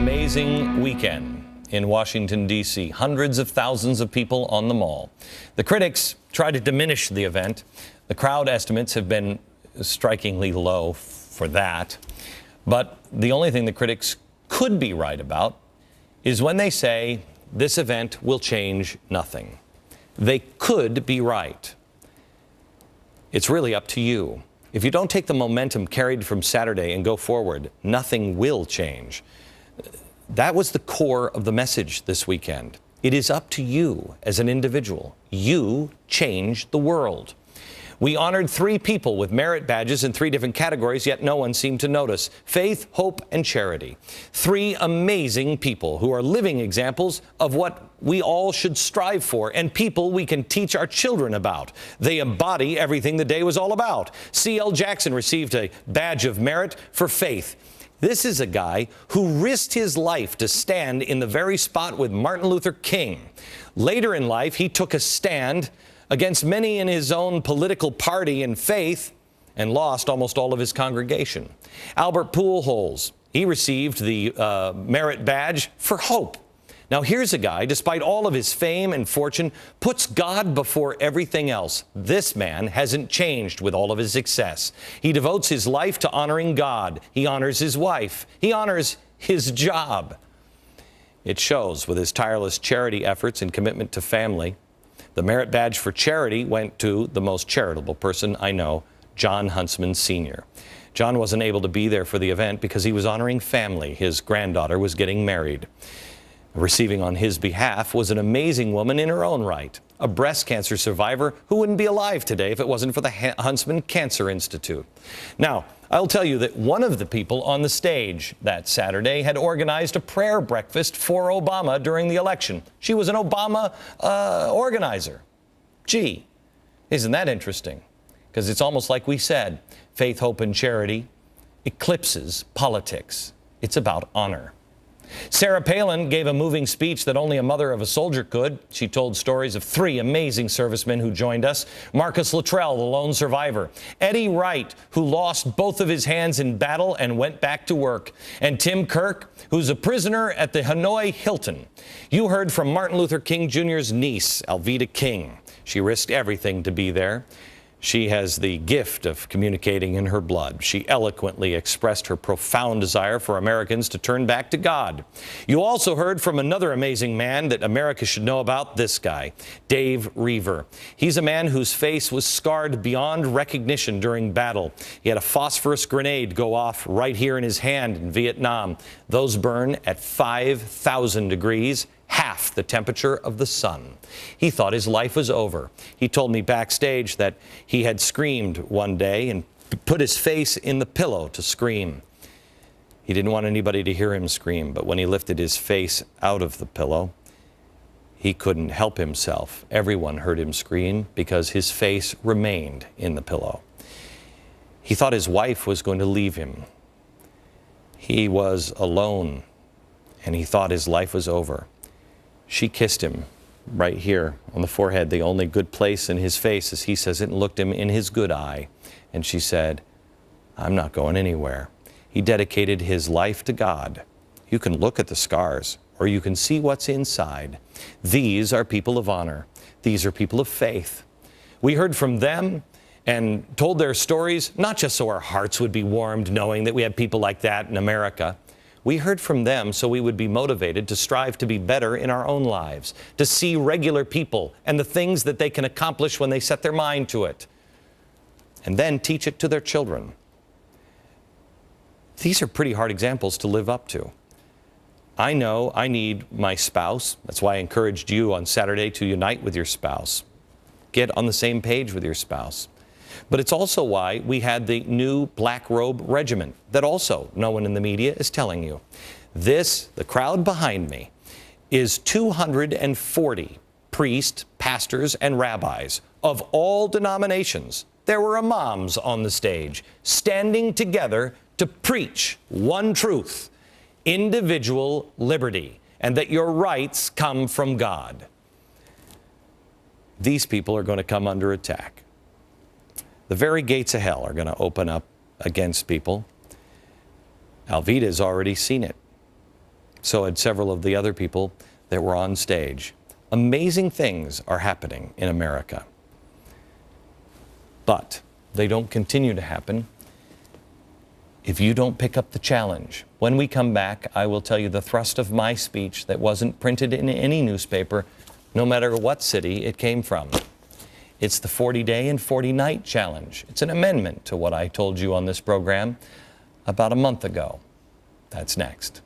amazing weekend in Washington, D.C. Hundreds of thousands of people on the Mall. The critics try to diminish the event. The crowd estimates have been strikingly low for that. But the only thing the critics could be right about is when they say this event will change nothing. They could be right. It's really up to you. If you don't take the momentum carried from Saturday and go forward, nothing will change. That was the core of the message this weekend. It is up to you as an individual. You change the world. We honored 3 people with merit badges in 3 different categories, yet no one seemed to notice. Faith, hope, and charity. 3 amazing people who are living examples of what we all should strive for, and people we can teach our children about. They embody everything the day was all about. C.L. Jackson received a badge of merit for faith. This is a guy who risked his life to stand in the very spot with Martin Luther King. Later in life, he took a stand against many in his own political party and faith and lost almost all of his congregation. Albert Pujols, he received the merit badge for hope. Now here's a guy, despite all of his fame and fortune, puts God before everything else. This man hasn't changed with all of his success. He devotes his life to honoring God. He honors his wife. He honors his job. It shows with his tireless charity efforts and commitment to family. The merit badge for charity went to the most charitable person I know, John Huntsman Sr. John wasn't able to be there for the event because he was honoring family. His granddaughter was getting married. Receiving on his behalf was an amazing woman in her own right, a breast cancer survivor who wouldn't be alive today if it wasn't for the Huntsman Cancer Institute. Now, I'll tell you that one of the people on the stage that Saturday had organized a prayer breakfast for Obama during the election. She was an Obama organizer. Gee, isn't that interesting? Because it's almost like we said, faith, hope, and charity eclipses politics. It's about honor. Sarah Palin gave a moving speech that only a mother of a soldier could. She told stories of 3 amazing servicemen who joined us. Marcus Luttrell, the lone survivor. Eddie Wright, who lost both of his hands in battle and went back to work. And Tim Kirk, who's a prisoner at the Hanoi Hilton. You heard from Martin Luther King Jr.'s niece, Alveda King. She risked everything to be there. She has the gift of communicating in her blood. She eloquently expressed her profound desire for Americans to turn back to God. You also heard from another amazing man that America should know about, this guy, Dave Reaver. He's a man whose face was scarred beyond recognition during battle. He had a phosphorus grenade go off right here in his hand in Vietnam. Those burn at 5,000 degrees. Half the temperature of the sun. He thought his life was over. He told me backstage that he had screamed one day and put his face in the pillow to scream. He didn't want anybody to hear him scream, but when he lifted his face out of the pillow, he couldn't help himself. Everyone heard him scream because his face remained in the pillow. He thought his wife was going to leave him. He was alone, and he thought his life was over. She kissed him right here on the forehead, the only good place in his face, as he says it, and looked him in his good eye. And she said, "I'm not going anywhere." He dedicated his life to God. You can look at the scars, or you can see what's inside. These are people of honor. These are people of faith. We heard from them and told their stories, not just so our hearts would be warmed knowing that we have people like that in America. We heard from them so we would be motivated to strive to be better in our own lives, to see regular people and the things that they can accomplish when they set their mind to it, and then teach it to their children. These are pretty hard examples to live up to. I know I need my spouse. That's why I encouraged you on Saturday to unite with your spouse. Get on the same page with your spouse. But it's also why we had the new Black Robe Regiment that also no one in the media is telling you. This, the crowd behind me, is 240 priests, pastors, and rabbis of all denominations. There were imams on the stage, standing together to preach one truth: individual liberty, and that your rights come from God. These people are going to come under attack. The very gates of hell are going to open up against people. Alveda's already seen it. So had several of the other people that were on stage. Amazing things are happening in America. But they don't continue to happen if you don't pick up the challenge. When we come back, I will tell you the thrust of my speech that wasn't printed in any newspaper, no matter what city it came from. It's the 40-day and 40-night challenge. It's an amendment to what I told you on this program about a month ago. That's next.